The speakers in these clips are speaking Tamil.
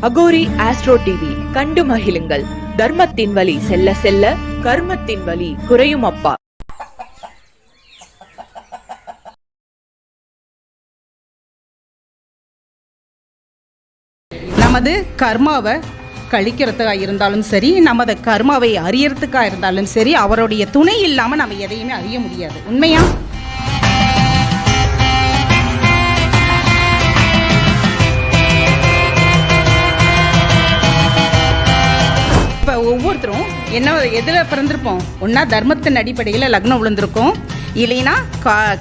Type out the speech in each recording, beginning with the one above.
அகோரி ஆஸ்ட்ரோ டிவி கண்டு மகிழுங்கள். தர்மத்தின் வழி செல்ல செல்ல கர்மத்தின் வழி குறையும் அப்பா. நமது கர்மாவை கழிக்கிறதுக்காக இருந்தாலும் சரி, நமது கர்மாவை அறியறதுக்காக இருந்தாலும் சரி, அவருடைய துணை இல்லாமல் நம்ம எதையுமே அறிய முடியாது. உண்மையா? இப்போ ஒவ்வொருத்தரும் எதில் பிறந்திருப்போம்? ஒன்றா தர்மத்தின் அடிப்படையில் லக்னம் விழுந்திருக்கும், இல்லைன்னா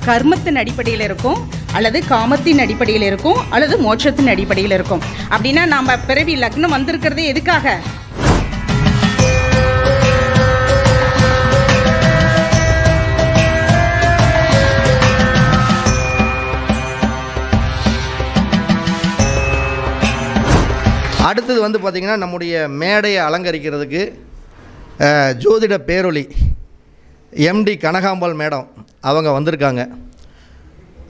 கர்மத்தின் அடிப்படையில் இருக்கும், அல்லது காமத்தின் அடிப்படையில் இருக்கும், அல்லது மோட்சத்தின் அடிப்படையில் இருக்கும். அப்படின்னா நம்ம பிறவி லக்னம் வந்திருக்கிறதே எதுக்காக? அடுத்தது பார்த்திங்கன்னா நம்முடைய மேடையை அலங்கரிக்கிறதுக்கு ஜோதிட பேரொளி எம்டி கனகாம்பாள் மேடம் அவங்க வந்திருக்காங்க.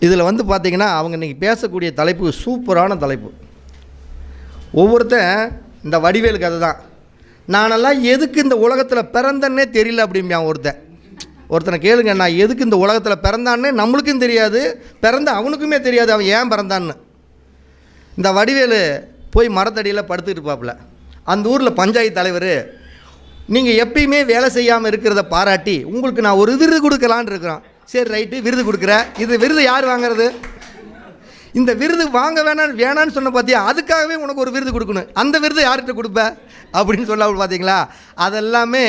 இதில் பார்த்திங்கன்னா அவங்க இன்றைக்கி பேசக்கூடிய தலைப்பு சூப்பரான தலைப்பு. ஒவ்வொருத்தன் இந்த வடிவேலு கதை தான், நானெல்லாம் எதுக்கு இந்த உலகத்தில் பிறந்தன்னே தெரியல அப்படிம்பான் ஒருத்தனை கேளுங்க, நான் எதுக்கு இந்த உலகத்தில் பிறந்தான்னே நம்மளுக்கும் தெரியாது, பிறந்த அவனுக்குமே தெரியாது அவன் ஏன் பிறந்தான்னு. இந்த வடிவேலு போய் மரத்தடியில் படுத்துக்கிட்டு இருப்பாப்புல. அந்த ஊரில் பஞ்சாயத்து தலைவர், நீங்கள் எப்பயுமே வேலை செய்யாமல் இருக்கிறத பாராட்டி உங்களுக்கு நான் ஒரு விருது கொடுக்கலான்னு இருக்கிறான். சரி ரைட்டு, விருது கொடுக்குற. இது விருது யார் வாங்கிறது? இந்த விருது வாங்க வேணான்னு சொன்ன பார்த்தியா, அதுக்காகவே உனக்கு ஒரு விருது கொடுக்கணும். அந்த விருது யார்கிட்ட கொடுப்ப அப்படின்னு சொல்ல பார்த்தீங்களா? அதெல்லாமே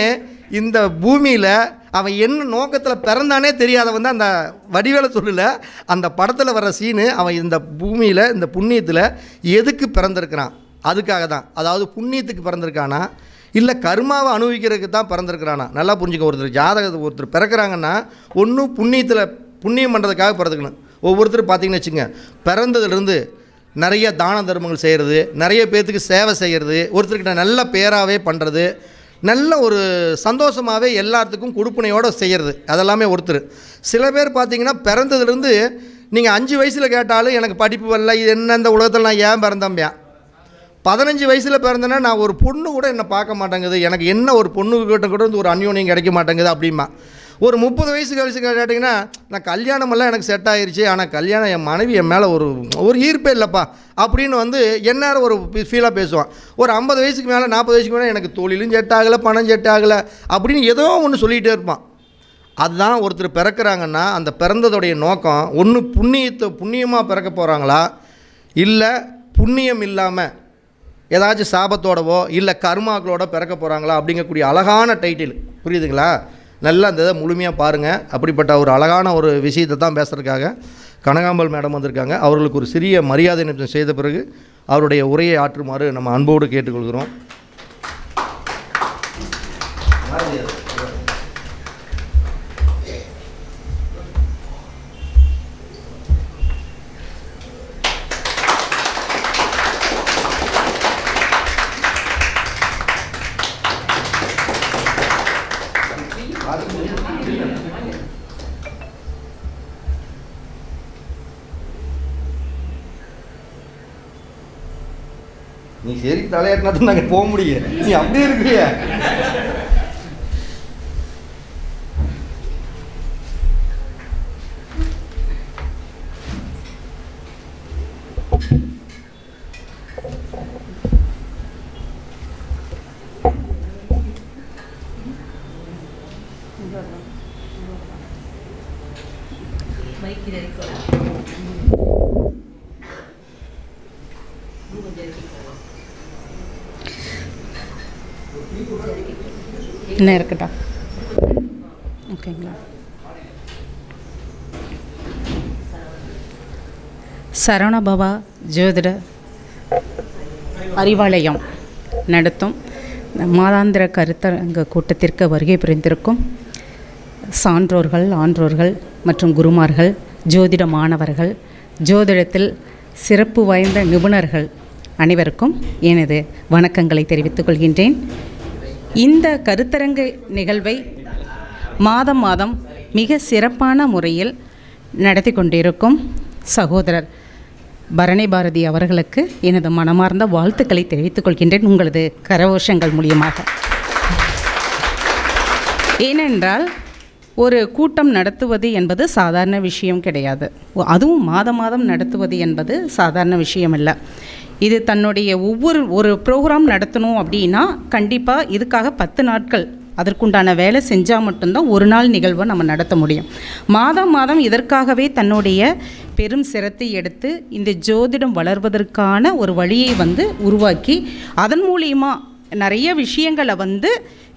இந்த பூமியில் அவன் என்ன நோக்கத்தில் பிறந்தானே தெரியாதவன் தான் அந்த வடிவேலை சொல்லலை. அந்த படத்தில் வர்ற சீனு, அவன் இந்த பூமியில் இந்த புண்ணியத்தில் எதுக்கு பிறந்திருக்கிறான் அதுக்காக தான். அதாவது புண்ணியத்துக்கு பிறந்திருக்கானா இல்லை கர்மாவை அனுபவிக்கிறதுக்கு தான் பிறந்திருக்கிறானா? நல்லா புரிஞ்சுக்க. ஒருத்தர் பிறக்கிறாங்கன்னா ஒன்றும் புண்ணியம் பண்ணுறதுக்காக பிறந்துக்கணும். ஒவ்வொருத்தரும் பார்த்திங்கன்னு வச்சுங்க, பிறந்ததுலேருந்து நிறைய தான தர்மங்கள் செய்கிறது, நிறைய பேர்த்துக்கு சேவை செய்கிறது, ஒருத்தர்கிட்ட நல்ல பேராகவே பண்ணுறது, நல்ல ஒரு சந்தோஷமாகவே எல்லாத்துக்கும் கொடுப்பனையோடு செய்கிறது, அதெல்லாமே ஒருத்தர். சில பேர் பார்த்திங்கன்னா பிறந்ததுலேருந்து நீங்கள் 5 வயசில் கேட்டாலும் எனக்கு படிப்பு வரல, இது என்ன இந்த உலகத்தில் நான் ஏன் பிறந்தம்பியான். 15 வயசில் பிறந்தேன்னா நான் ஒரு பொண்ணு கூட என்னை பார்க்க மாட்டேங்குது, எனக்கு என்ன ஒரு பொண்ணுக்கிட்ட கூட ஒரு அந்யோன்யம் கிடைக்க மாட்டேங்குது அப்படிமா. ஒரு 30 வயசு கேட்டிங்கன்னா நான் கல்யாணமெல்லாம் எனக்கு செட் ஆகிருச்சு, ஆனால் கல்யாணம் என் மனைவி என் மேலே ஒரு ஈர்ப்பே இல்லைப்பா அப்படின்னு எந்நேரம் ஒரு ஃபீலாக பேசுவான். ஒரு 50 வயசுக்கு மேலே 40 வயசுக்கு மேலே எனக்கு தொழிலும் செட் ஆகலை, பணம் செட் ஆகலை அப்படின்னு ஏதோ ஒன்று சொல்லிகிட்டே இருப்பான். அதுதான் ஒருத்தர் பிறக்கிறாங்கன்னா அந்த பிறந்ததோடைய நோக்கம் ஒன்று புண்ணியமாக பிறக்க போகிறாங்களா, இல்லை புண்ணியம் இல்லாமல் ஏதாச்சும் சாபத்தோடவோ இல்லை கர்மாக்களோட பிறக்க போகிறாங்களா அப்படிங்கக்கூடிய அழகான டைட்டில். புரியுதுங்களா? நல்லா அந்த இதை முழுமையாக பாருங்கள். அப்படிப்பட்ட ஒரு அழகான ஒரு விஷயத்தை தான் பேசுகிறதுக்காக கனகாம்பாள் மேடம் வந்திருக்காங்க. அவர்களுக்கு ஒரு சிறிய மரியாதை நிமிஷம் செய்த பிறகு அவருடைய உரையை ஆற்றுமாறு நம்ம அன்போடு கேட்டுக்கொள்கிறோம். நீ சரி தலையாட்டினா தான் நாங்கள் போக முடியும், நீ அப்படியே இருக்கிறிய. என்ன இருக்கட்டா? ஓகேங்களா? சரவணபவா ஜோதிட அறிவாலயம் நடத்தும் மாதாந்திர கருத்தரங்க கூட்டத்திற்கு வருகை புரிந்திருக்கும் சான்றோர்கள், ஆன்றோர்கள் மற்றும் குருமார்கள், ஜோதிட மாணவர்கள், ஜோதிடத்தில் சிறப்பு வாய்ந்த நிபுணர்கள் அனைவருக்கும் எனது வணக்கங்களை தெரிவித்துக் கொள்கின்றேன். இந்த கருத்தரங்க நிகழ்வை மாதம் மிக சிறப்பான முறையில் நடத்தி கொண்டிருக்கும் சகோதரர் பரணி பாரதி அவர்களுக்கு எனது மனமார்ந்த வாழ்த்துக்களை தெரிவித்துக் கொள்கின்றேன் உங்களது கரகோஷங்கள் மூலியமாக. ஏனென்றால் ஒரு கூட்டம் நடத்துவது என்பது சாதாரண விஷயம் கிடையாது. அதுவும் மாதம் நடத்துவது என்பது சாதாரண விஷயம் இல்லை. இது தன்னுடைய ஒரு ப்ரோக்ராம் நடத்தணும் அப்படின்னா கண்டிப்பாக இதுக்காக 10 நாட்கள் அதற்குண்டான வேலை செஞ்சால் மட்டும்தான் ஒரு நாள் நிகழ்வை நம்ம நடத்த முடியும். மாதம் இதற்காகவே தன்னுடைய பெரும் சிரத்தை எடுத்து இந்த ஜோதிடம் வளர்வதற்கான ஒரு வழியை உருவாக்கி அதன் மூலியமாக நிறைய விஷயங்களை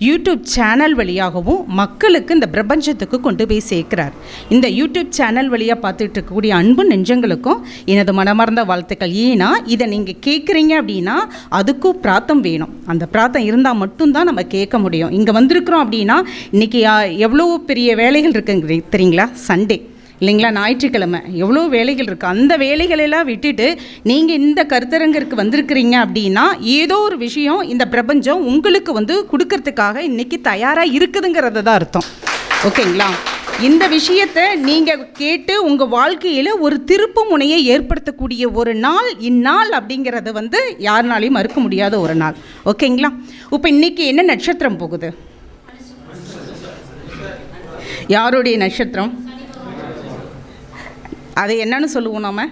யூடியூப் சேனல் வழியாகவும் மக்களுக்கு இந்த பிரபஞ்சத்துக்கு கொண்டு போய் சேர்க்கிறார். இந்த யூடியூப் சேனல் வழியாக பார்த்துட்டு இருக்கக்கூடிய அன்பு நெஞ்சங்களுக்கும் எனது மனமார்ந்த வாழ்த்துக்கள். ஏன்னா இதை நீங்கள் கேட்குறீங்க அப்படின்னா அதுக்கும் பிரார்த்தம் வேணும். அந்த பிரார்த்தம் இருந்தால் மட்டும்தான் நம்ம கேட்க முடியும். இங்கே வந்திருக்கிறோம் அப்படின்னா இன்றைக்கி எவ்வளோ பெரிய வேலைகள் இருக்குங்க தெரியுங்களா? சண்டே இல்லைங்களா, ஞாயிற்றுக்கிழமை எவ்வளோ வேலைகள் இருக்குது. அந்த வேலைகளெல்லாம் விட்டுட்டு நீங்கள் இந்த கருத்தரங்கிற்கு வந்திருக்கிறீங்க அப்படின்னா ஏதோ ஒரு விஷயம் இந்த பிரபஞ்சம் உங்களுக்கு கொடுக்கறதுக்காக இன்றைக்கி தயாராக இருக்குதுங்கிறது தான் அர்த்தம். ஓகேங்களா? இந்த விஷயத்தை நீங்கள் கேட்டு உங்கள் வாழ்க்கையில் ஒரு திருப்பு முனையை ஏற்படுத்தக்கூடிய ஒரு நாள் இந்நாள் அப்படிங்கிறது யாருனாலையும் மறுக்க முடியாத ஒரு நாள். ஓகேங்களா? இப்போ இன்றைக்கி என்ன நட்சத்திரம் போகுது? யாருடைய நட்சத்திரம்? அது என்னன்னு சொல்லுவோம் நாம?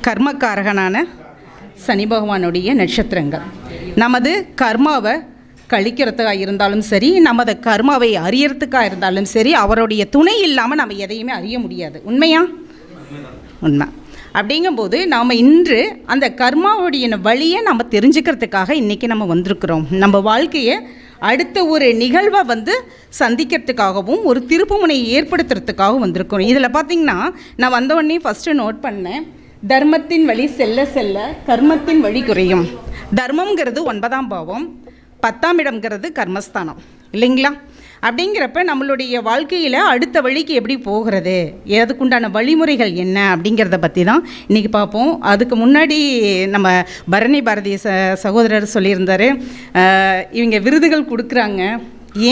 கர்மக்காரகனான சனி பகவானுடைய நட்சத்திரங்கள். நமது கர்மாவை கழிக்கிறதுக்காக இருந்தாலும் சரி, நமது கர்மாவை அறியறதுக்காக இருந்தாலும் சரி, அவருடைய துணை இல்லாமல் நம்ம எதையுமே அறிய முடியாது. உண்மையா? உண்மை. அப்படிங்கும்போது நாம் இன்று அந்த கர்மாவுடைய வழியை நம்ம தெரிஞ்சுக்கிறதுக்காக இன்றைக்கி நம்ம வந்திருக்கிறோம். நம்ம வாழ்க்கையை அடுத்த ஒரு நிகழ்வை சந்திக்கிறதுக்காகவும் ஒரு திருப்புமுனையை ஏற்படுத்துறதுக்காகவும் வந்திருக்கிறோம். இதில் பார்த்திங்கன்னா நான் வந்தவொடனே ஃபஸ்ட்டு நோட் பண்ணேன், தர்மத்தின் வழி செல்ல செல்ல கர்மத்தின் வழி குறையும். தர்மங்கிறது 9ஆம் பாவம், 10ஆம் இடம்ங்கிறது கர்மஸ்தானம் இல்லைங்களா? அப்படிங்கிறப்ப நம்மளுடைய வாழ்க்கையில் அடுத்த வழிக்கு எப்படி போகிறது, அதுக்குண்டான வழிமுறைகள் என்ன அப்படிங்கிறத பற்றி தான் இன்றைக்கி பார்ப்போம். அதுக்கு முன்னாடி நம்ம பரணி பாரதி சகோதரர் சொல்லியிருந்தார், இவங்க விருதுகள் கொடுக்குறாங்க,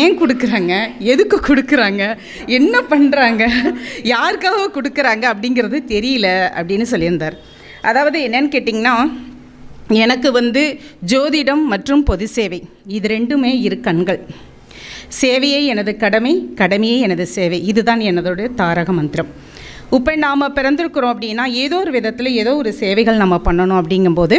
ஏன் கொடுக்குறாங்க, எதுக்கு கொடுக்குறாங்க, என்ன பண்ணுறாங்க, யாருக்காக கொடுக்குறாங்க அப்படிங்கிறது தெரியல அப்படின்னு சொல்லியிருந்தார். அதாவது என்னன்னு கேட்டிங்கன்னா, எனக்கு ஜோதிடம் மற்றும் பொது சேவை இது ரெண்டுமே இரு கண்கள். சேவையே எனது கடமை, கடமையே எனது சேவை. இதுதான் எனதோட தாரக மந்திரம். இப்போ நாம் பிறந்திருக்கிறோம் அப்படின்னா ஏதோ ஒரு விதத்தில் ஏதோ ஒரு சேவைகள் நம்ம பண்ணணும். அப்படிங்கும்போது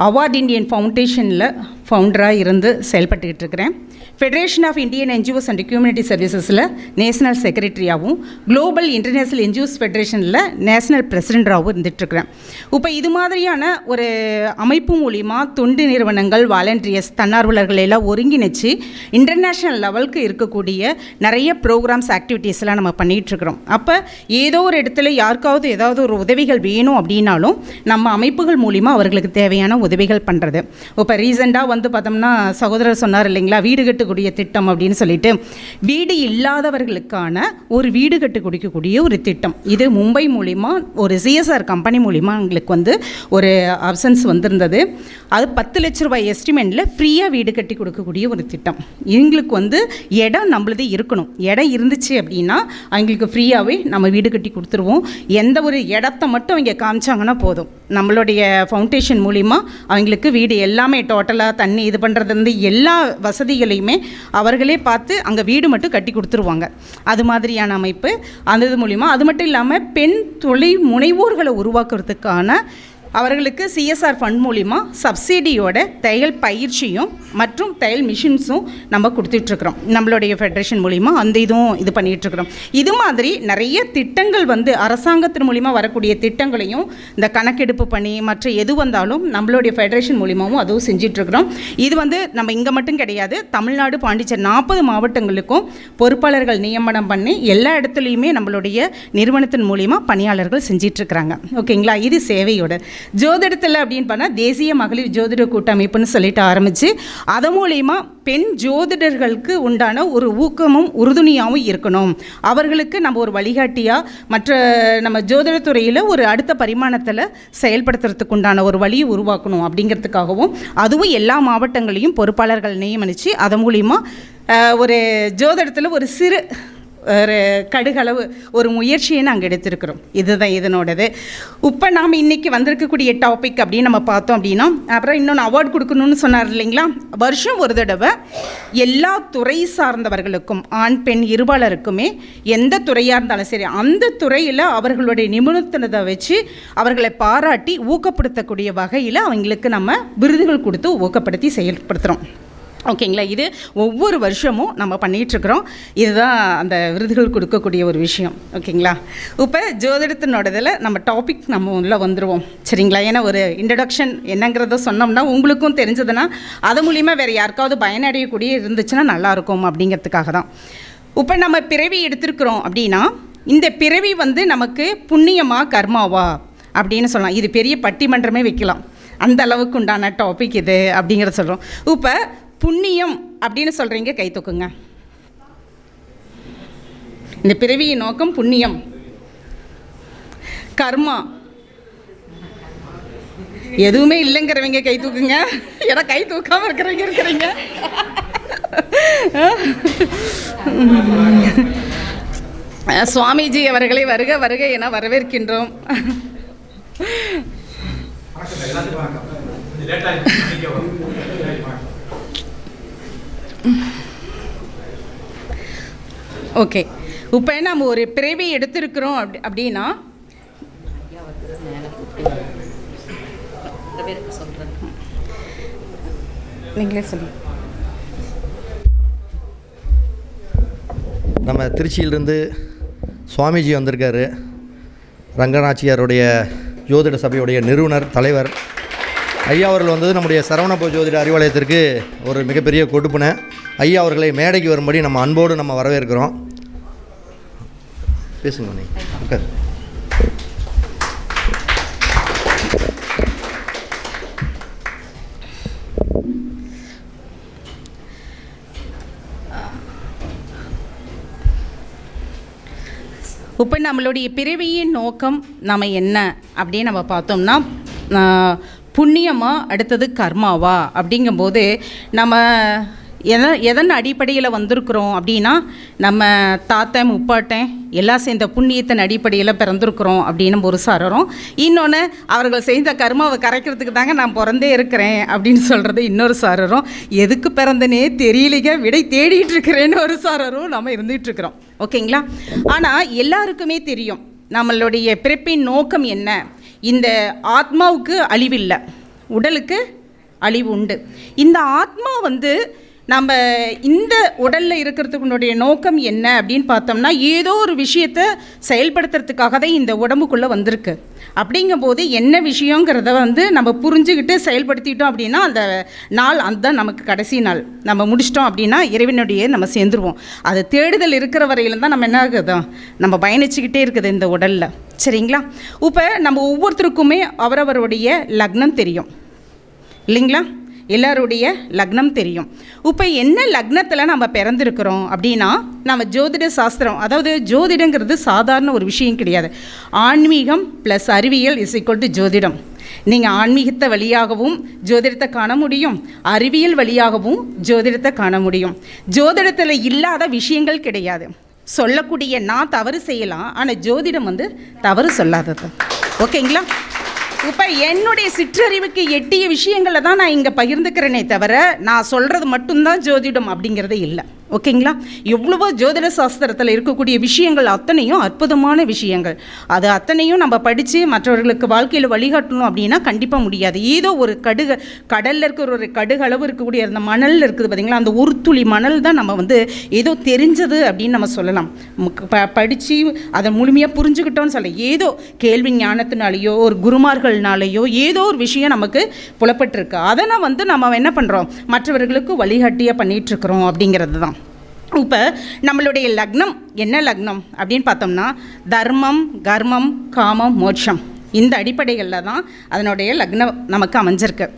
அவார்ட் இண்டியன் ஃபவுண்டேஷனில் ஃபவுண்டராக இருந்து செயல்பட்டுக்கிட்டு இருக்கிறேன். Federation of Indian NGOs and community சர்வீசஸில் நேஷனல் செக்ரட்டரியாகவும், குளோபல் இன்டர்நேஷ்னல் என்ஜிஓஸ் ஃபெடரேஷனில் நேஷனல் பிரசிடெண்ட்டாகவும் இருந்துகிட்ருக்கிறேன். இப்போ இது மாதிரியான ஒரு அமைப்பு மூலிமா தொண்டு நிறுவனங்கள், வாலண்டியர்ஸ், தன்னார்வலர்கள் எல்லாம் ஒருங்கிணைச்சு இன்டர்நேஷ்னல் லெவலுக்கு இருக்கக்கூடிய நிறைய ப்ரோக்ராம்ஸ், ஆக்டிவிட்டீஸ்லாம் நம்ம பண்ணிகிட்ருக்கிறோம். அப்போ ஏதோ ஒரு இடத்துல யாருக்காவது ஏதாவது ஒரு உதவிகள் வேணும் அப்படின்னாலும் நம்ம அமைப்புகள் மூலிமா அவர்களுக்கு தேவையான உதவிகள் பண்ணுறது. இப்போ ரீசெண்டாக பார்த்தோம்னா சகோதரர் சொன்னார் இல்லைங்களா, வீடு கட்டக்கூடிய திட்டம் அப்படின்னு சொல்லிட்டு, வீடு இல்லாதவர்களுக்கான ஒரு வீடு கட்டு கொடுக்கக்கூடிய ஒரு திட்டம். இது மும்பை மூலிமா ஒரு சிஎஸ்ஆர் கம்பெனி மூலிமா எங்களுக்கு ஒரு ஆப்ஷன்ஸ் வந்திருந்தது. அது 10 லட்ச ரூபாய் எஸ்டிமேட்டில் ஃப்ரீயாக வீடு கட்டி கொடுக்கக்கூடிய ஒரு திட்டம். எங்களுக்கு இடம் நம்மளதே இருக்கணும். இடம் இருந்துச்சு அப்படின்னா அவங்களுக்கு ஃப்ரீயாகவே நம்ம வீடு கட்டி கொடுத்துருவோம். எந்த ஒரு இடத்த மட்டும் அவங்க காமிச்சாங்கன்னா போதும், நம்மளுடைய ஃபவுண்டேஷன் மூலிமா அவங்களுக்கு வீடு எல்லாமே டோட்டலாக தண்ணி இது பண்ணுறது எல்லா வசதிகளையுமே அவர்களே பார்த்து அங்கே வீடு மட்டும் கட்டி கொடுத்துருவாங்க. அது மாதிரியான அமைப்பு அந்த இது மூலிமா. அது மட்டும் இல்லாமல் பெண் தொழில் முனைவோர்களை உருவாக்குறதுக்கான அவர்களுக்கு சிஎஸ்ஆர் ஃபண்ட் மூலிமா சப்சிடியோட தையல் பயிற்சியும் மற்றும் தையல் மிஷின்ஸும் நம்ம கொடுத்துட்ருக்குறோம். நம்மளுடைய ஃபெடரேஷன் மூலிமா அந்த இதுவும் இது பண்ணிகிட்ருக்குறோம். இது மாதிரி நிறைய திட்டங்கள் அரசாங்கத்தின் மூலிமா வரக்கூடிய திட்டங்களையும் இந்த கணக்கெடுப்பு பண்ணி மற்ற எது வந்தாலும் நம்மளுடைய ஃபெடரேஷன் மூலிமாவும் அதுவும் செஞ்சிட்ருக்குறோம். இது நம்ம இங்கே மட்டும் கிடையாது, தமிழ்நாடு, பாண்டிச்சேரி 40 மாவட்டங்களுக்கும் பொறுப்பாளர்கள் நியமனம் பண்ணி எல்லா இடத்துலையுமே நம்மளுடைய நிறுவனத்தின் மூலிமா பணியாளர்கள் செஞ்சிட்ருக்குறாங்க. ஓகேங்களா? இது சேவையோட. ஜோதிடத்தில் அப்படின்னு பண்ணால் தேசிய மகளிர் ஜோதிட கூட்டமைப்புன்னு சொல்லிட்டு ஆரம்பித்து அது மூலமா பெண் ஜோதிடர்களுக்கு உண்டான ஒரு ஊக்கமும் உறுதுணையாகவும் இருக்கணும். அவர்களுக்கு நம்ம ஒரு வழிகாட்டியாக மற்ற நம்ம ஜோதிடத்துறையில் ஒரு அடுத்த பரிமாணத்தில் செயல்படுத்துறதுக்கு உண்டான ஒரு வழியை உருவாக்கணும் அப்படிங்கிறதுக்காகவும் அதுவும் எல்லா மாவட்டங்களையும் பொறுப்பாளர்கள் நியமனித்து அது மூலிமா ஒரு ஜோதிடத்தில் ஒரு சிறு ஒரு கடுகளவு ஒரு முயற்சியை நாங்கள் எடுத்திருக்கிறோம். இதுதான் இதனோடது. இப்போ நாம் இன்றைக்கி வந்திருக்கக்கூடிய டாபிக் அப்படின்னு நம்ம பார்த்தோம் அப்படின்னா, அப்புறம் இன்னொன்று அவார்டு கொடுக்கணும்னு சொன்னார் இல்லைங்களா. வருஷம் ஒரு தடவை எல்லா துறை சார்ந்தவர்களுக்கும், ஆண் பெண் இருபாலருக்குமே, எந்த துறையாக இருந்தாலும் சரி, அந்த துறையில் அவர்களுடைய நிபுணத்துவத்தை வச்சு அவர்களை பாராட்டி ஊக்கப்படுத்தக்கூடிய வகையில் அவங்களுக்கு நம்ம விருதுகள் கொடுத்து ஊக்கப்படுத்தி செயல்படுத்துகிறோம். ஓகேங்களா. இது ஒவ்வொரு வருஷமும் நம்ம பண்ணிகிட்ருக்குறோம். இதுதான் அந்த விருதுகள் கொடுக்கக்கூடிய ஒரு விஷயம். ஓகேங்களா. இப்போ ஜோதிடத்தினோடதில் நம்ம டாபிக் நம்ம உள்ளே வந்துடுவோம். சரிங்களா. ஏன்னா ஒரு இன்ட்ரடக்ஷன் என்னங்கிறத சொன்னோம்னா உங்களுக்கும் தெரிஞ்சதுன்னா அது மூலிமா வேறு யாருக்காவது பயனடையக்கூடிய இருந்துச்சுன்னா நல்லாயிருக்கும் அப்படிங்கிறதுக்காக தான். இப்போ நம்ம பிறவி எடுத்திருக்கிறோம் அப்படின்னா, இந்த பிறவி நமக்கு புண்ணியமா கர்மாவா அப்படின்னு சொல்லலாம். இது பெரிய பட்டிமன்றமே வைக்கலாம், அந்த அளவுக்கு உண்டான டாபிக் இது அப்படிங்கிறத சொல்கிறோம். இப்போ புண்ணியம் அப்படின்னு சொல்கிறீங்க, கை தூக்குங்க. இந்த பிறவியின் நோக்கம் புண்ணியம். கர்மா எதுவுமே இல்லைங்கிறவங்க கை தூக்குங்க. ஏன்னா கை தூக்காமல் இருக்கிறீங்க. சுவாமிஜி அவர்களை வருக வருக என வரவேற்கின்றோம். ஓகே. இப்போ நம்ம ஒரு பிறவி எடுத்திருக்கிறோம் அப்படின்னா, நீங்களே சொல்லுங்கள். நம்ம திருச்சியிலிருந்து சுவாமிஜி வந்திருக்காரு. ரங்கநாச்சியாருடைய ஜோதிட சபையுடைய நிறுவனர், தலைவர் ஐயா அவர்கள் வந்தது நம்முடைய சரவணபோ ஜோதிட அறிவாலயத்திற்கு ஒரு மிகப்பெரிய கொடுப்பினை. ஐயா அவர்களை மேடைக்கு வரும்படி நம்ம அன்போடு நம்ம வரவேற்கிறோம். பேசுங்க நீ. ஓகே. இப்போ நம்மளுடைய பிறவியின் நோக்கம் நம்ம என்ன அப்படின்னு நம்ம பார்த்தோம்னா, புண்ணியமா அடுத்தது கர்மாவா அப்படிங்கும்போது நம்ம எதன் அடிப்படையில் வந்திருக்கிறோம் அப்படின்னா, நம்ம தாத்தன் முப்பாட்டன் எல்லாம் சேர்ந்த புண்ணியத்தின் அடிப்படையில் பிறந்திருக்கிறோம் அப்படின்னு ஒரு சாரரும், இன்னொன்று அவர்கள் செய்த கர்மாவை கரைக்கிறதுக்கு தாங்க நான் பிறந்தே இருக்கிறேன் அப்படின்னு சொல்கிறது இன்னொரு சாரரும், எதுக்கு பிறந்தனே தெரியலிங்க விடை தேடிட்டு இருக்கிறேன்னு ஒரு சாரரும் நம்ம இருந்துகிட்ருக்குறோம். ஓகேங்களா. ஆனால் எல்லாருக்குமே தெரியும் நம்மளுடைய பிறப்பின் நோக்கம் என்ன. இந்த ஆத்மாவுக்கு அழிவில்லை, உடலுக்கு அழிவு உண்டு. இந்த ஆத்மா நம்ம இந்த உடலில் இருக்கிறதுக்குனுடைய நோக்கம் என்ன அப்படின்னு பார்த்தோம்னா, ஏதோ ஒரு விஷயத்தை செயல்படுத்துறதுக்காக தான் இந்த உடம்புக்குள்ளே வந்திருக்கு. அப்படிங்கும்போது என்ன விஷயங்கிறத நம்ம புரிஞ்சுக்கிட்டு செயல்படுத்திட்டோம் அப்படின்னா அந்த நாள் அதுதான் நமக்கு கடைசி நாள். நம்ம முடிச்சிட்டோம் அப்படின்னா இறைவனுடைய நம்ம சேர்ந்துருவோம். அது தேடுதல் இருக்கிற வரையிலும் தான் நம்ம என்ன ஆகுதோ நம்ம பயணிச்சுக்கிட்டே இருக்குது இந்த உடலில். சரிங்களா. இப்போ நம்ம ஒவ்வொருத்தருக்குமே அவரவருடைய லக்னம் தெரியும் இல்லைங்களா. எல்லாருடைய லக்னம் தெரியும். இப்போ என்ன லக்னத்தில் நம்ம பிறந்திருக்கிறோம் அப்படின்னா, நம்ம ஜோதிட சாஸ்திரம், அதாவது ஜோதிடங்கிறது சாதாரண ஒரு விஷயம் கிடையாது. ஆன்மீகம் ப்ளஸ் அறிவியல் இஸ் ஈக்குவல் டு ஜோதிடம். நீங்கள் ஆன்மீகத்தை வழியாகவும் ஜோதிடத்தை காண முடியும், அறிவியல் வழியாகவும் ஜோதிடத்தை காண முடியும். ஜோதிடத்தில் இல்லாத விஷயங்கள் கிடையாது. சொல்லக்கூடிய நான் தவறு செய்யலாம், ஆனால் ஜோதிடம் தவறு சொல்லாதது. ஓகேங்களா. இப்போ என்னுடைய சிற்றறிவுக்கு எட்டிய விஷயங்களை தான் நான் இங்கே பகிர்ந்துக்கிறேனே தவிர நான் சொல்கிறது மட்டும்தான் ஜோதிடம் அப்படிங்கிறதே இல்லை. ஓகேங்களா. எவ்வளவோ ஜோதிட சாஸ்திரத்தில் இருக்கக்கூடிய விஷயங்கள் அத்தனையும் அற்புதமான விஷயங்கள். அது அத்தனையும் நம்ம படித்து மற்றவர்களுக்கு வாழ்க்கையில் வழிகாட்டணும் அப்படின்னா கண்டிப்பாக முடியாது. ஏதோ ஒரு கடலில் இருக்கிற ஒரு கடுகளவு இருக்கக்கூடிய அந்த மணல் இருக்குது பார்த்திங்களா, அந்த ஒரு துளி மணல் தான் நம்ம ஏதோ தெரிஞ்சது அப்படின்னு நம்ம சொல்லலாம். படித்து அதை முழுமையாக புரிஞ்சுக்கிட்டோன்னு சொல்ல, ஏதோ கேள்வி ஞானத்தினாலேயோ ஒரு குருமார்கள்னாலேயோ ஏதோ ஒரு விஷயம் நமக்கு புலப்பட்டிருக்கு. அதை நம்ம என்ன பண்ணுறோம், மற்றவர்களுக்கு வழிகாட்டியாக பண்ணிகிட்ருக்குறோம் அப்படிங்கிறது தான். இப்போ நம்மளுடைய லக்னம் என்ன லக்னம் அப்படின்னு பார்த்தோம்னா, தர்மம், கர்மம், காமம், மோட்சம், இந்த அடிப்படைகளில் தான் அதனுடைய லக்னம் நமக்கு அமைஞ்சிருக்கு.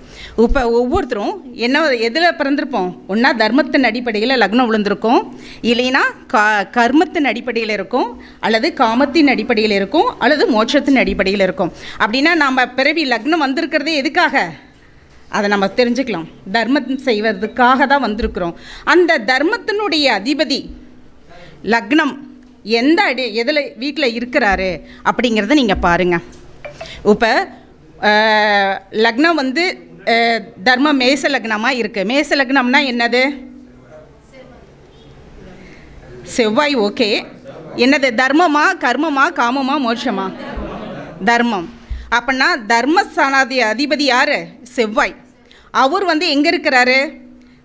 இப்போ ஒவ்வொருத்தரும் எதில் பிறந்திருப்போம், ஒன்றா தர்மத்தின் அடிப்படையில் லக்னம் விழுந்திருக்கும், இல்லைன்னா கர்மத்தின் அடிப்படையில் இருக்கும், அல்லது காமத்தின் அடிப்படையில் இருக்கும், அல்லது மோட்சத்தின் அடிப்படையில் இருக்கும். அப்படின்னா நம்ம பிறவி லக்னம் வந்திருக்கிறதே எதுக்காக அதை நம்ம தெரிஞ்சுக்கலாம். தர்மம் செய்வதற்காக தான் வந்திருக்கிறோம். அந்த தர்மத்தினுடைய அதிபதி லக்னம் எந்த எதில் வீட்டில் இருக்கிறாரு அப்படிங்கிறத நீங்கள் பாருங்கள். இப்போ லக்னம் வந்து தர்ம மேச லக்னமாக இருக்குது. மேச லக்னம்னா என்னது? செவ்வாய். ஓகே, என்னது? தர்மமா, கர்மமா, காமமா, மோட்சமா? தர்மம். அப்படின்னா தர்மஸ்தானாதி அதிபதி யார்? செவ்வாய். அவர் வந்து எங்கே இருக்கிறாரு?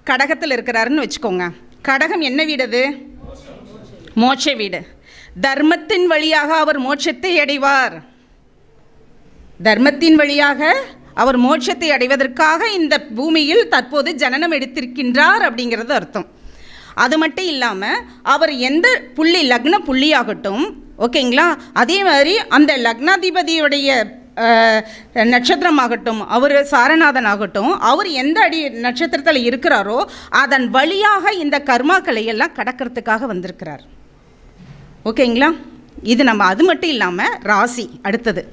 கடகத்தில் இருக்கிறாருன்னு வச்சுக்கோங்க. கடகம் என்ன வீடு அது? மோட்ச வீடு. தர்மத்தின் வழியாக அவர் மோட்சத்தை அடைவார். தர்மத்தின் வழியாக அவர் மோட்சத்தை அடைவதற்காக இந்த பூமியில் தற்போது ஜனனம் எடுத்திருக்கின்றார் அப்படிங்கிறது அர்த்தம். அது மட்டும் இல்லாமல் அவர் எந்த புள்ளி, லக்ன புள்ளியாகட்டும், ஓகேங்களா, அதே மாதிரி அந்த லக்னாதிபதியுடைய நட்சத்திரமாகட்டும், அவர் சாரநாதன் ஆகட்டும், அவர் எந்த நட்சத்திரத்தில் இருக்கிறாரோ அதன் வழியாக இந்த கர்மாக்களை எல்லாம் கடக்கிறதுக்காக வந்திருக்கிறார். ஓகேங்களா? இது நம்ம அது மட்டும் இல்லாமல் ராசி அடுத்தது.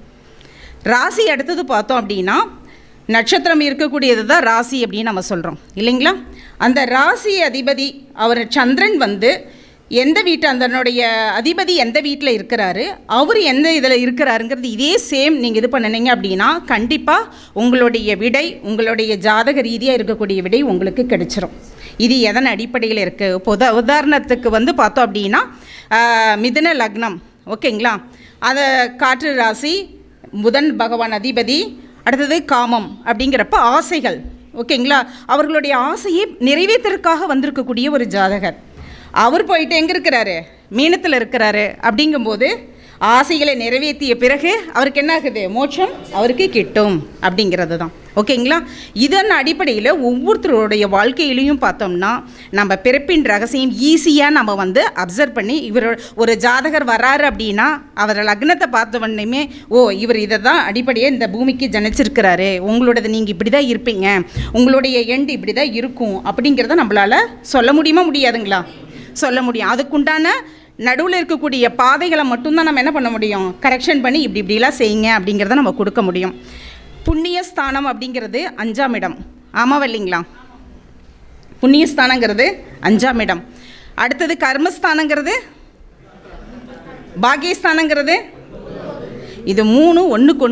ராசி அடுத்தது பார்த்தோம் அப்படின்னா நட்சத்திரம் இருக்கக்கூடியது தான் ராசி அப்படின்னு நம்ம சொல்கிறோம் இல்லைங்களா? அந்த ராசி அதிபதி அவர் சந்திரன் வந்து எந்த வீட்டு, அதனுடைய அதிபதி எந்த வீட்டில் இருக்கிறாரு, அவர் எந்த இதில் இருக்கிறாருங்கிறது இதே சேம் நீங்கள் இது பண்ணினீங்க அப்படின்னா கண்டிப்பாக உங்களுடைய விடை, உங்களுடைய ஜாதக ரீதியாக இருக்கக்கூடிய விடை உங்களுக்கு கிடைச்சிரும். இது எதன் அடிப்படையில் இருக்குது? உதாரணத்துக்கு வந்து பார்த்தோம் அப்படின்னா மிதுன லக்னம், ஓகேங்களா, அதை காற்று ராசி, புதன் பகவான் அதிபதி, அடுத்தது காமம் அப்படிங்கிறப்ப ஆசைகள், ஓகேங்களா, அவர்களுடைய ஆசையை நிறைவேற்றற்காக வந்திருக்கக்கூடிய ஒரு ஜாதகர். அவர் போயிட்டு எங்கே இருக்கிறாரு? மீனத்தில் இருக்கிறாரு. அப்படிங்கும்போது ஆசைகளை நிறைவேற்றிய பிறகு அவருக்கு என்ன ஆகுது? மோட்சம் அவருக்கு கிட்டும் அப்படிங்கிறது தான். ஓகேங்களா? இதன் அடிப்படையில் ஒவ்வொருத்தருடைய வாழ்க்கையிலையும் பார்த்தோம்னா நம்ம பிறப்பின் ரகசியம் ஈஸியாக நம்ம வந்து அப்சர்வ் பண்ணி, இவர் ஒரு ஜாதகர் வராரு அப்படின்னா அவர் லக்னத்தை பார்த்த உடனேயுமே இவர் இதை தான் அடிப்படையே இந்த பூமிக்கு ஜனிச்சிருக்கிறாரு, உங்களோடது நீங்கள் இப்படி தான் இருப்பீங்க, உங்களுடைய எண்டு இப்படி தான் இருக்கும் அப்படிங்கிறத நம்மளால் சொல்ல முடியுமா, முடியாதுங்களா? சொல்ல முடியும். அதுக்குண்டான நடுவில் இருக்கக்கூடிய பாதைகளை மட்டும்தான் நம்ம என்ன பண்ண முடியும்? கரெக்ஷன் பண்ணி இப்படிலாம் செய்யுங்க அப்படிங்கிறத நம்ம கொடுக்க முடியும். புண்ணியஸ்தானம் அப்படிங்கிறது 5ஆம் இடம். ஆமாவா இல்லைங்களா? புண்ணியஸ்தானங்கிறது 5ஆம் இடம். அடுத்தது கர்மஸ்தானங்கிறது, பாகியஸ்தானங்கிறது, இது 3 ஒன்றுக்கு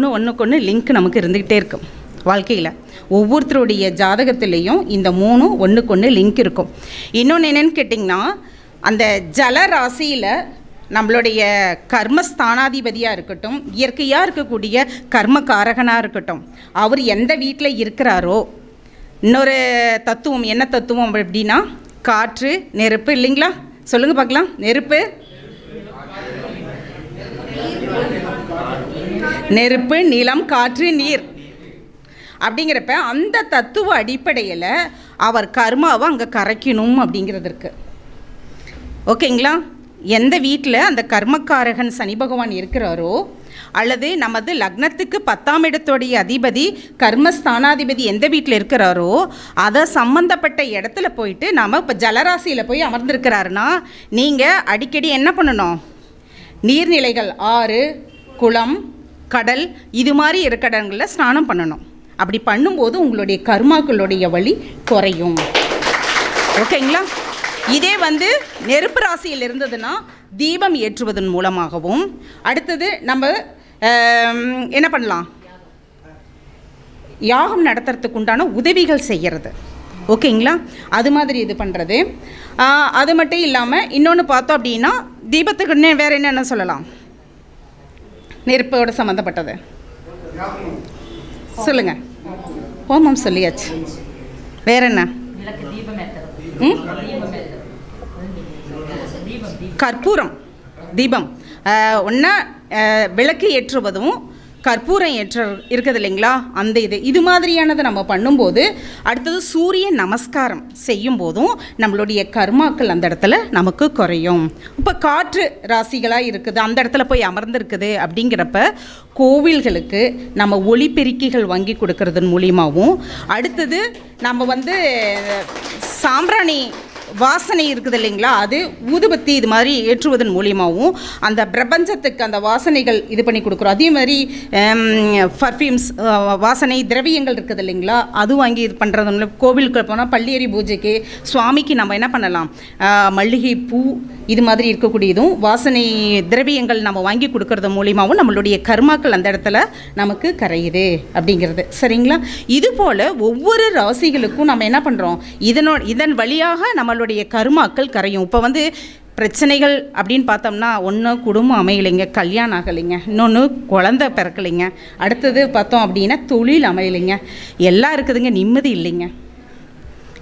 ஒன்று லிங்க் நமக்கு இருந்துக்கிட்டே இருக்கும் வாழ்க்கையில். ஒவ்வொருத்தருடைய ஜாதகத்திலையும் இந்த 3 ஒன்றுக்கு ஒன்று லிங்க் இருக்கும். இன்னொன்று என்னென்னு கேட்டிங்கன்னா, அந்த ஜல ராசியில் நம்மளுடைய கர்மஸ்தானாதிபதியாக இருக்கட்டும், இயற்கையாக இருக்கக்கூடிய கர்மகாரகனாக இருக்கட்டும், அவர் எந்த வீட்டில் இருக்கிறாரோ, இன்னொரு தத்துவம் என்ன தத்துவம் அப்படின்னா காற்று, நெருப்பு இல்லைங்களா? சொல்லுங்கள் பார்க்கலாம். நெருப்பு, நிலம், காற்று, நீர் அப்படிங்கிறப்ப அந்த தத்துவ அடிப்படையில் அவர் கர்மாவை அங்கே கரைக்கணும் அப்படிங்கிறதுக்கு. ஓகேங்களா? எந்த வீட்டில் அந்த கர்மக்காரகன் சனி பகவான் இருக்கிறாரோ, அல்லது நமது லக்னத்துக்கு 10ஆம் இடத்துடைய அதிபதி கர்மஸ்தானாதிபதி எந்த வீட்டில் இருக்கிறாரோ அதை சம்மந்தப்பட்ட இடத்துல போயிட்டு நாம் இப்போ ஜலராசியில் போய் அமர்ந்திருக்கிறாருன்னா நீங்கள் அடிக்கடி என்ன பண்ணணும்? நீர்நிலைகள், ஆறு, குளம், கடல், இது மாதிரி இருக்கிற இடங்களில் ஸ்நானம் பண்ணணும். அப்படி பண்ணும்போது உங்களுடைய கர்மாக்களுடைய வலி குறையும். ஓகேங்களா? இதே வந்து நெருப்பு ராசியில் இருந்ததுன்னா தீபம் ஏற்றுவதன் மூலமாகவும், அடுத்தது நம்ம என்ன பண்ணலாம்? யாகம் நடத்துறதுக்கு உண்டான உதவிகள் செய்கிறது. ஓகேங்களா? அது மாதிரி இது பண்ணுறது. அது மட்டும் இல்லாமல் இன்னொன்று பார்த்தோம் அப்படின்னா தீபத்துக்கு வேறு என்னென்ன சொல்லலாம்? நெருப்போடு சம்மந்தப்பட்டது சொல்லுங்கள். ஹோமம் சொல்லியாச்சு. வேற என்ன? கற்பூரம், தீபம். ஒன்றா விளக்கு ஏற்றுவதும் கற்பூரம் ஏற்ற இருக்குது இல்லைங்களா? அந்த இது மாதிரியானதை நம்ம பண்ணும்போது, அடுத்தது சூரிய நமஸ்காரம் செய்யும் போதும் நம்மளுடைய கர்மாக்கள் அந்த இடத்துல நமக்கு குறையும். இப்போ காற்று ராசிகளாக இருக்குது, அந்த இடத்துல போய் அமர்ந்திருக்குது அப்படிங்கிறப்ப கோவில்களுக்கு நம்ம ஒளிபெருக்கிகள் வாங்கி கொடுக்கறதன் மூலியமாகவும், அடுத்தது நம்ம வந்து சாம்பிராணி வாசனை இருக்குது இல்லைங்களா, அது ஊதுபத்தி இது மாதிரி ஏற்றுவதன் மூலியமாகவும் அந்த பிரபஞ்சத்துக்கு அந்த வாசனைகள் இது பண்ணி கொடுக்குறோம். அதே மாதிரி பர்ஃப்யூம்ஸ் வாசனை திரவியங்கள் இருக்குது இல்லைங்களா, அது வாங்கி இது பண்ணுறது மூலம் கோவிலுக்கு போனால் பள்ளியறி பூஜைக்கு சுவாமிக்கு நம்ம என்ன பண்ணலாம், மல்லிகை பூ இது மாதிரி இருக்கக்கூடியதும் வாசனை திரவியங்கள் நம்ம வாங்கி கொடுக்கறது மூலியமாகவும் நம்மளுடைய கர்மாக்கள் அந்த இடத்துல நமக்கு கரையுது அப்படிங்கிறது. சரிங்களா? இது போல் ஒவ்வொரு ராசிகளுக்கும் நம்ம என்ன பண்ணுறோம், இதன் வழியாக நம்மளுடைய கர்மாக்கள் கரையும். இப்போ வந்து பிரச்சனைகள் அப்படின்னு பார்த்தோம்னா, ஒன்று குடும்பம் அமையலைங்க, கல்யாணம் ஆகலைங்க, இன்னொன்று குழந்தை பிறக்கலைங்க, அடுத்தது பார்த்தோம் அப்படின்னா தொழில் அமையலைங்க, எல்லாம் இருக்குதுங்க, நிம்மதி இல்லைங்க,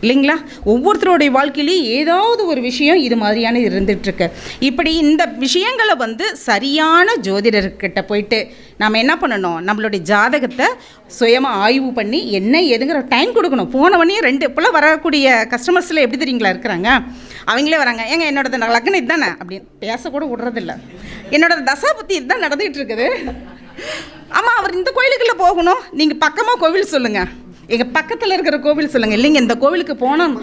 இல்லைங்களா? ஒவ்வொருத்தருடைய வாழ்க்கையிலையும் ஏதாவது ஒரு விஷயம் இது மாதிரியான இருந்துகிட்ருக்கு. இப்படி இந்த விஷயங்களை வந்து சரியான ஜோதிடர்கிட்ட போயிட்டு நம்ம என்ன பண்ணணும், நம்மளுடைய ஜாதகத்தை சுயமாக ஆய்வு பண்ணி என்ன எதுங்கிற டைம் கொடுக்கணும். போனவனே 2 இப்போலாம் வரக்கூடிய கஸ்டமர்ஸில் எப்படி தெரியுங்களா இருக்கிறாங்க, அவங்களே வராங்க, ஏங்க என்னோடது லக்னம் இதுதானே அப்படின்னு பேசக்கூட விடுறதில்ல, என்னோடய தசாபுத்தி இதுதான் நடந்துகிட்டு இருக்குது, ஆமாம் அவர் இந்த கோயிலுக்குள்ளே போகணும், நீங்கள் பக்கமாக கோவில் சொல்லுங்கள், எங்கள் பக்கத்தில் இருக்கிற கோவில் சொல்லுங்கள், இல்லைங்க இந்த கோவிலுக்கு போனோம்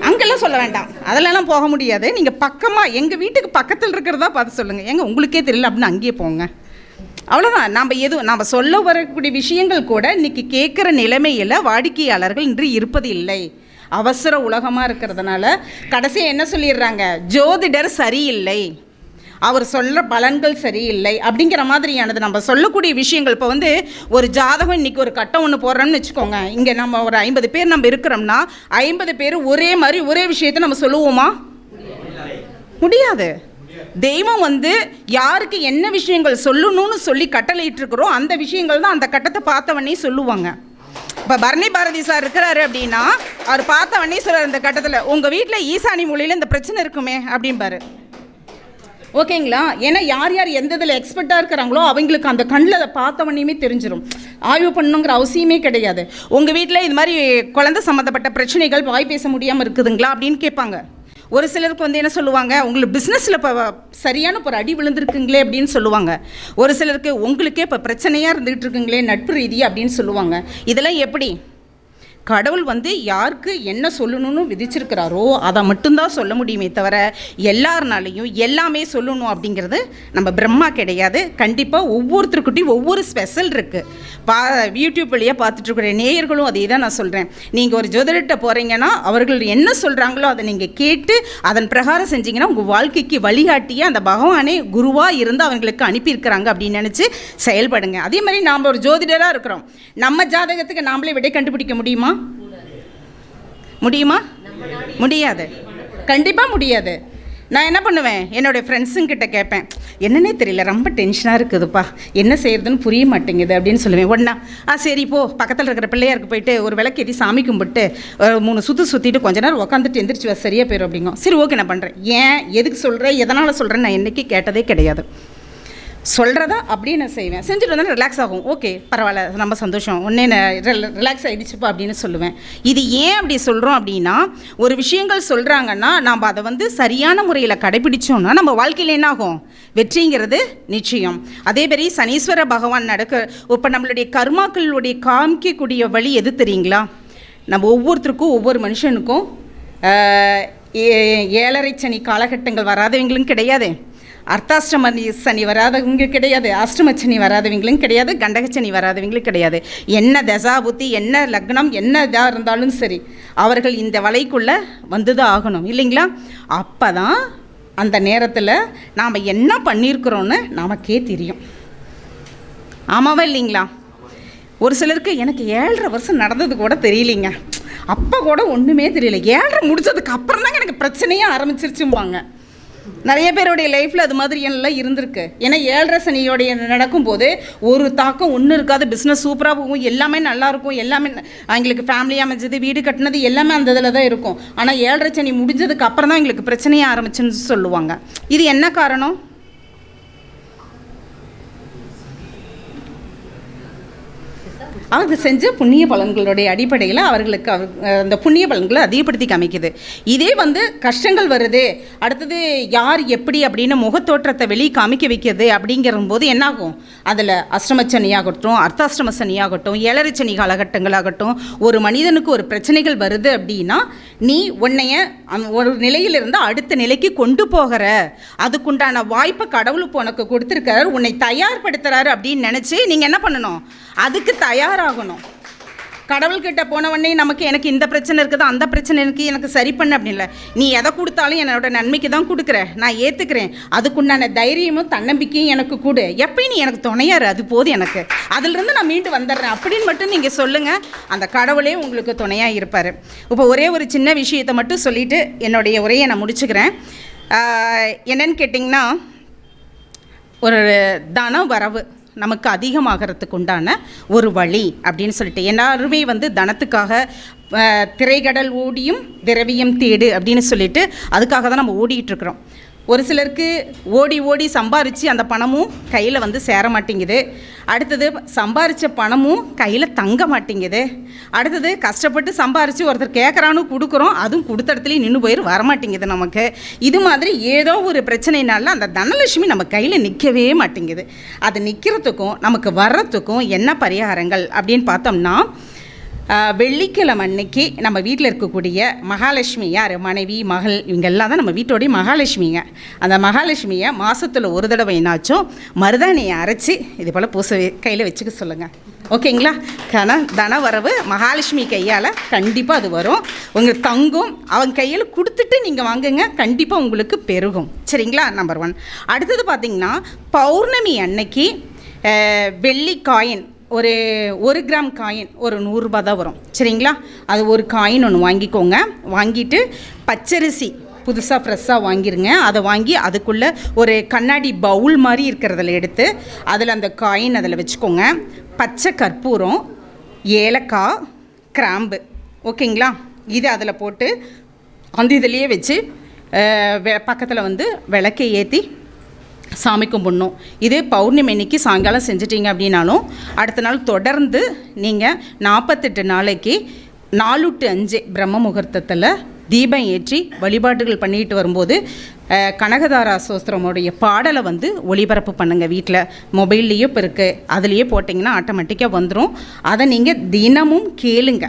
அங்கெல்லாம் சொல்ல வேண்டாம், அதிலெல்லாம் போக முடியாது, நீங்கள் பக்கமாக எங்கள் வீட்டுக்கு பக்கத்தில் இருக்கிறதா பார்த்து சொல்லுங்கள், ஏங்க உங்களுக்கே தெரியல அப்படின்னு அங்கேயே போங்க. அவ்வளோதான். நம்ம சொல்ல வரக்கூடிய விஷயங்கள் கூட இன்றைக்கி கேட்குற நிலைமையில் வாடிக்கையாளர்கள் இன்று இருப்பது இல்லை. அவசர உலகமாக இருக்கிறதுனால கடைசியாக என்ன சொல்லிடுறாங்க, ஜோதிடர் சரியில்லை, அவர் சொல்கிற பலன்கள் சரியில்லை அப்படிங்கிற மாதிரியானது. நம்ம சொல்லக்கூடிய விஷயங்கள் இப்போ வந்து ஒரு ஜாதகம் இன்றைக்கி ஒரு கட்டம் ஒன்று போடுறோம்னு வச்சுக்கோங்க, இங்கே நம்ம ஒரு 50 பேர் நம்ம இருக்கிறோம்னா 50 பேர் ஒரே மாதிரி ஒரே விஷயத்தை நம்ம சொல்லுவோமா? முடியாது. தெய்வம் வந்து யாருக்கு என்ன விஷயங்கள் சொல்லணும்னு சொல்லி கட்டளையிட்டிருக்கிறோம் அந்த விஷயங்கள் தான் அந்த கட்டத்தை பார்த்தவனே சொல்லுவாங்க. இப்போ பரணி பாரதி சார் இருக்கிறாரு அப்படின்னா அவர் பார்த்தவனே சொல்கிறார், இந்த கட்டத்தில் உங்கள் வீட்டில் ஈசானி மூலையில் இந்த பிரச்சனை இருக்குமே அப்படின்பாரு. ஓகேங்களா? ஏன்னா யார் யார் எந்த இதில் எக்ஸ்பர்ட்டாக இருக்கிறாங்களோ அவங்களுக்கு அந்த கண்ணில் அதை பார்த்தவனையுமே தெரிஞ்சிடும், ஆய்வு பண்ணணுங்கிற அவசியமே கிடையாது. உங்கள் வீட்டில் இது மாதிரி குழந்தை சம்மந்தப்பட்ட பிரச்சனைகள் வாய் பேச முடியாமல் இருக்குதுங்களா அப்படின்னு கேட்பாங்க. ஒரு சிலருக்கு வந்து என்ன சொல்லுவாங்க, உங்களுக்கு பிஸ்னஸில் இப்போ சரியான ஒரு அடி விழுந்திருக்குங்களே அப்படின்னு சொல்லுவாங்க. ஒரு சிலருக்கு உங்களுக்கே இப்போ பிரச்சனையாக இருந்துகிட்டு இருக்குங்களே நட்பு ரீதியாக அப்படின்னு சொல்லுவாங்க. இதெல்லாம் எப்படி? கடவுள் வந்து யாருக்கு என்ன சொல்லணும்னு விதிச்சிருக்கிறாரோ அதை மட்டும்தான் சொல்ல முடியுமே தவிர எல்லாருனாலையும் எல்லாமே சொல்லணும் அப்படிங்கிறது நம்ம பிரம்மா கிடையாது. கண்டிப்பாக ஒவ்வொருத்தருக்கிட்டையும் ஒவ்வொரு ஸ்பெஷல் இருக்குது. யூடியூப் வழியாக பார்த்துட்ருக்குற நேயர்களும் அதே தான் நான் சொல்கிறேன். நீங்கள் ஒரு ஜோதிடர்கிட்ட போகிறீங்கன்னா அவர்கள் என்ன சொல்கிறாங்களோ அதை நீங்கள் கேட்டு அதன் பிரகாரம் செஞ்சீங்கன்னா உங்கள் வாழ்க்கைக்கு வழிகாட்டியே அந்த பகவானே குருவாக இருந்து அவங்களுக்கு அனுப்பியிருக்கிறாங்க அப்படின்னு நினச்சி செயல்படுங்க. அதே மாதிரி நாம் ஒரு ஜோதிடராக இருக்கிறோம், நம்ம ஜாதகத்துக்கு நாமளே விடை கண்டுபிடிக்க முடியுமா? முடியாது, கண்டிப்பாக முடியாது. நான் என்ன பண்ணுவேன், என்னுடைய ஃப்ரெண்ட்ஸுங்கிட்ட கேட்பேன், என்னன்னே தெரியல ரொம்ப டென்ஷனாக இருக்குதுப்பா, என்ன செய்யறதுன்னு புரிய மாட்டேங்குது அப்படின்னு சொல்லுவேன். உடனே சரி போ பக்கத்தில் இருக்கிற பிள்ளையாருக்கு போயிட்டு ஒரு விளக்கேற்றி சாமி கும்பிட்டு 3 சுற்றிட்டு கொஞ்ச நேரம் உட்காந்துட்டு எந்திரிச்சு சரியாக போயிடும் அப்படிங்க. சரி ஓகே நான் பண்ணுறேன். ஏன் எதுக்கு சொல்கிறேன் எதனால் சொல்கிறேன்னு நான் என்றைக்கு கேட்டதே கிடையாது. சொல்கிறதா அப்படியே நான் செய்வேன். செஞ்சுட்டு வந்தால் ரிலாக்ஸ் ஆகும். ஓகே பரவாயில்ல ரொம்ப சந்தோஷம், ஒன்றே ரிலாக்ஸ் ஆகிடுச்சுப்பா அப்படின்னு சொல்லுவேன். இது ஏன் அப்படி சொல்கிறோம் அப்படின்னா, ஒரு விஷயங்கள் சொல்கிறாங்கன்னா நம்ம அதை வந்து சரியான முறையில் கடைபிடிச்சோன்னா நம்ம வாழ்க்கையில் என்ன ஆகும், வெற்றிங்கிறது நிச்சயம். அதே மாதிரி சனீஸ்வர பகவான் இப்போ நம்மளுடைய கர்மாக்களுடைய காமிக்கக்கூடிய வழி எது தெரியுங்களா? நம்ம ஒவ்வொருத்தருக்கும் ஒவ்வொரு மனுஷனுக்கும் 7.5 சனி காலகட்டங்கள் வராதவங்களும் கிடையாது, அர்த்தாஷ்டம சனி வராதவங்க கிடையாது, அஷ்டமச்சனி வராதவங்களும் கிடையாது, கண்டகச்சனி வராதவங்களும் கிடையாது. என்ன தசா புத்தி என்ன லக்னம் என்ன இதாக இருந்தாலும் சரி அவர்கள் இந்த வலைக்குள்ளே வந்து தான் ஆகணும் இல்லைங்களா? அப்போ தான் அந்த நேரத்தில் நாம் என்ன பண்ணியிருக்கிறோன்னு நமக்கே தெரியும். ஆமாவா இல்லைங்களா? ஒரு சிலருக்கு எனக்கு 7.5 வருஷம் நடந்தது கூட தெரியலிங்க, அப்போ கூட ஒன்றுமே தெரியல, 7.5 முடிச்சதுக்கு அப்புறம் தாங்க எனக்கு பிரச்சனையே ஆரம்பிச்சிருச்சும்பாங்க. நிறைய பேருடைய லைஃப்பில் அது மாதிரி எல்லாம் இருந்திருக்கு. ஏன்னா 7.5 சனியோடைய நடக்கும்போது ஒரு தாக்கம் ஒன்றும் இருக்காது, பிஸ்னஸ் சூப்பராக போகும், எல்லாமே நல்லாயிருக்கும், எல்லாமே அவங்களுக்கு ஃபேமிலி அமைஞ்சது வீடு கட்டினது எல்லாமே அந்த இதில் தான் இருக்கும். ஆனால் 7.5 சனி முடிஞ்சதுக்கு அப்புறம் தான் எங்களுக்கு பிரச்சனையே ஆரம்பிச்சுன்னு சொல்லுவாங்க. இது என்ன காரணம்? அவங்க செஞ்ச புண்ணிய பலன்களுடைய அடிப்படையில் அவர்களுக்கு அந்த புண்ணிய பலன்களை அதிகப்படுத்தி காமிக்குது. இதே வந்து கஷ்டங்கள் வருது, அடுத்தது யார் எப்படி அப்படின்னு முகத்தோற்றத்தை வெளியே காமிக்க வைக்கிறது அப்படிங்கிற போது என்னாகும், அதில் அஷ்டமச்சனியாகட்டும், அர்த்தாஷ்டம சனியாகட்டும், ஏழரை சனி காலகட்டங்களாகட்டும், ஒரு மனிதனுக்கு ஒரு பிரச்சனைகள் வருது அப்படின்னா நீ உன்னைய ஒரு நிலையிலிருந்து அடுத்த நிலைக்கு கொண்டு போகிற, அதுக்குண்டான வாய்ப்பை கடவுள் உனக்கு கொடுத்துருக்கிறார், உன்னை தயார்படுத்துறாரு அப்படின்னு நினச்சி நீங்கள் என்ன பண்ணணும், அதுக்கு தயாராகணும். கடவுள்கிட்ட போனவொடனே எனக்கு இந்த பிரச்சனை இருக்குது, அந்த பிரச்சனை இருக்குது, எனக்கு சரி பண்ண அப்படின்னு இல்லை. நீ எதை கொடுத்தாலும் என்னோட நன்மைக்கு தான் கொடுக்குற, நான் ஏற்றுக்கிறேன், அதுக்குண்டான தைரியமும் தன்னம்பிக்கையும் எனக்கு கொடு, எப்பயும் நீ எனக்கு துணையாரு, அது போதும் எனக்கு, அதிலிருந்து நான் மீண்டு வந்துடுறேன் அப்படின்னு மட்டும் நீங்கள் சொல்லுங்கள். அந்த கடவுளே உங்களுக்கு துணையாக இருப்பார். இப்போ ஒரே ஒரு சின்ன விஷயத்தை மட்டும் சொல்லிவிட்டு என்னுடைய உரையை நான் முடிச்சுக்கிறேன். என்னன்னு கேட்டிங்கன்னா, ஒரு தன வரவு நமக்கு அதிகமாகிறதுக்கு உண்டான ஒரு வழி அப்படின்னு சொல்லிட்டு, எல்லாருமே வந்து தனத்துக்காக திரைக்கடல் ஓடியும் திரவியம் தேடு அப்படின்னு சொல்லிட்டு அதுக்காக தான் நம்ம ஓடிட்டுருக்குறோம். ஒரு சிலருக்கு ஓடி ஓடி சம்பாரித்து அந்த பணமும் கையில் வந்து சேர மாட்டேங்குது. அடுத்தது சம்பாரித்த பணமும் கையில் தங்க மாட்டேங்குது. அடுத்தது கஷ்டப்பட்டு சம்பாரித்து ஒருத்தர் கேட்குறான்னு கொடுக்குறோம், அதுவும் கொடுத்த இடத்துலையும் நின்று போயிரு, வரமாட்டேங்குது நமக்கு. இது மாதிரி ஏதோ ஒரு பிரச்சனைனால அந்த தனலட்சுமி நம்ம கையில் நிற்கவே மாட்டேங்குது. அது நிற்கிறதுக்கும் நமக்கு வர்றதுக்கும் என்ன பரிகாரங்கள் அப்படின்னு பார்த்தோம்னா, வெள்ளிக்கிழமை அன்னைக்கு நம்ம வீட்டில் இருக்கக்கூடிய மகாலட்சுமி, யார் மனைவி மகள் இவங்கெல்லாம் தான் நம்ம வீட்டோடைய மகாலட்சுமிங்க. அந்த மகாலட்சுமியை மாதத்தில் ஒரு தடவை என்னாச்சும் மருதாணியை அரைச்சி இது போல் பூசை கையில் வச்சுக்க சொல்லுங்கள். ஓகேங்களா? தன வரவு மகாலட்சுமி கையால் கண்டிப்பாக அது வரும். உங்களுக்கு தங்கும், அவங்க கையில் கொடுத்துட்டு நீங்கள் வாங்குங்க, கண்டிப்பாக உங்களுக்கு பெருகும். சரிங்களா? நம்பர் 1. அடுத்தது பார்த்திங்கன்னா, பௌர்ணமி அன்னைக்கு வெள்ளி காயின், ஒரு 1 கிராம் காயின் ஒரு 100 ரூபாய் தான் வரும். சரிங்களா? அது ஒரு காயின் ஒன்று வாங்கிக்கோங்க. வாங்கிட்டு பச்சரிசி புதுசாக ஃப்ரெஷ்ஷாக வாங்கிருங்க. அதை வாங்கி அதுக்குள்ளே ஒரு கண்ணாடி பவுல் மாதிரி இருக்கிறதில் எடுத்து அதில் அந்த காயின் அதில் வச்சுக்கோங்க. பச்சை கற்பூரம், ஏலக்காய், கிராம்பு, ஓகேங்களா? இது அதில் போட்டு அந்த இதுலேயே வச்சு பக்கத்தில் வந்து விளக்கை ஏற்றி சாமி கும்பிடணும். இது பௌர்ணமி அன்னைக்கு சாயங்காலம் செஞ்சிட்டிங்க அப்படின்னாலும் அடுத்த நாள் தொடர்ந்து நீங்கள் 48 நாளைக்கு 4 to 5 பிரம்ம முகூர்த்தத்தில் தீபம் ஏற்றி வழிபாடுகள் பண்ணிட்டு வரும்போது கனகதாரா சோஸ்திரமுடைய பாடலை வந்து ஒளிபரப்பு பண்ணுங்கள். வீட்டில் மொபைல்லையோ இப்போ இருக்குது, அதுலேயே போட்டிங்கன்னா ஆட்டோமேட்டிக்காக வந்துடும். அதை நீங்கள் தினமும் கேளுங்க.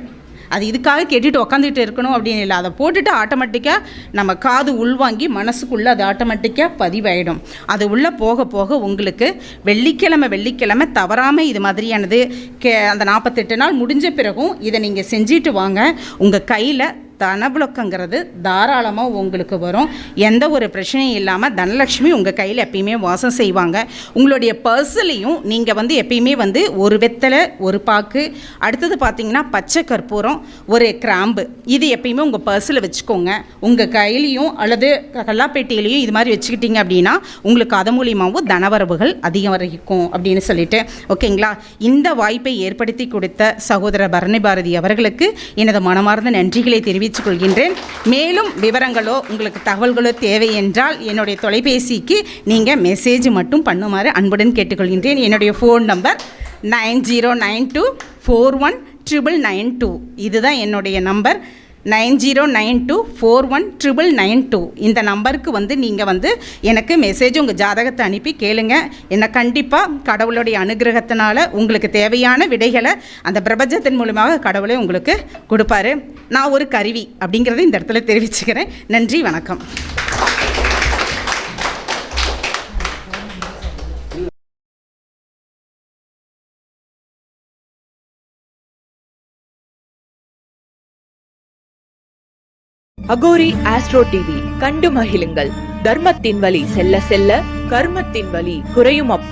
அது இதுக்காக கேட்டுட்டு உக்காந்துட்டு இருக்கணும் அப்படின்னு இல்லை, அதை போட்டுட்டு ஆட்டோமேட்டிக்காக நம்ம காது உள்வாங்கி மனசுக்குள்ளே அது ஆட்டோமேட்டிக்காக பதிவாயிடும். அது உள்ளே போக போக உங்களுக்கு வெள்ளிக்கிழமை தவறாமல் இது மாதிரியானது அந்த 48 நாள் முடிஞ்ச பிறகும் இதை நீங்கள் செஞ்சுட்டு வாங்க. உங்கள் கையில் தனபுழக்கங்கிறது தாராளமாக உங்களுக்கு வரும். எந்த ஒரு பிரச்சனையும் இல்லாமல் தனலட்சுமி உங்கள் கையில் எப்பயுமே வாசம் செய்வாங்க. உங்களுடைய பர்ஸ்லையும் நீங்கள் வந்து எப்பயுமே வந்து ஒரு வெத்தலை, ஒரு பாக்கு, அடுத்தது பார்த்திங்கன்னா பச்சை கற்பூரம், ஒரு கிராம்பு, இது எப்பயுமே உங்கள் பர்ஸில் வச்சுக்கோங்க. உங்கள் கையிலையும் அல்லது கல்லாப்பேட்டியிலையும் இது மாதிரி வச்சுக்கிட்டிங்க அப்படின்னா உங்களுக்கு அது மூலியமாகவும் தனவரவுகள் அதிகம் வரைக்கும் அப்படின்னு சொல்லிட்டு, ஓகேங்களா? இந்த வாய்ப்பை ஏற்படுத்தி கொடுத்த சகோதரர் பரணி பாரதி அவர்களுக்கு எனது மனமார்ந்த நன்றிகளை தெரிவித்துக் கொள்கின்றேன். மேலும் விவரங்களோ உங்களுக்கு தகவல்களோ தேவை என்றால் என்னுடைய தொலைபேசிக்கு நீங்கள் மெசேஜ் மட்டும் பண்ணுமாறு அன்புடன் கேட்டுக்கொள்கின்றேன். என்னுடைய ஃபோன் நம்பர் 9092419992. இதுதான் என்னுடைய நம்பர். 9092419992. இந்த நம்பருக்கு வந்து நீங்கள் வந்து எனக்கு மெசேஜ் உங்கள் ஜாதகத்தை அனுப்பி கேளுங்க. என்ன கண்டிப்பாக கடவுளுடைய அனுகிரகத்தினால உங்களுக்கு தேவையான விடைகளை அந்த பிரபஞ்சத்தின் மூலமாக கடவுளே உங்களுக்கு கொடுப்பாரு. நான் ஒரு கருவி அப்படிங்கிறத இந்த இடத்துல தெரிவிச்சுக்கிறேன். நன்றி, வணக்கம். அகோரி ஆஸ்ட்ரோ டிவி கண்டு மகிழுங்கள். தர்மத்தின் வழி செல்ல செல்ல கர்மத்தின் வழி குறையும் அப்பா.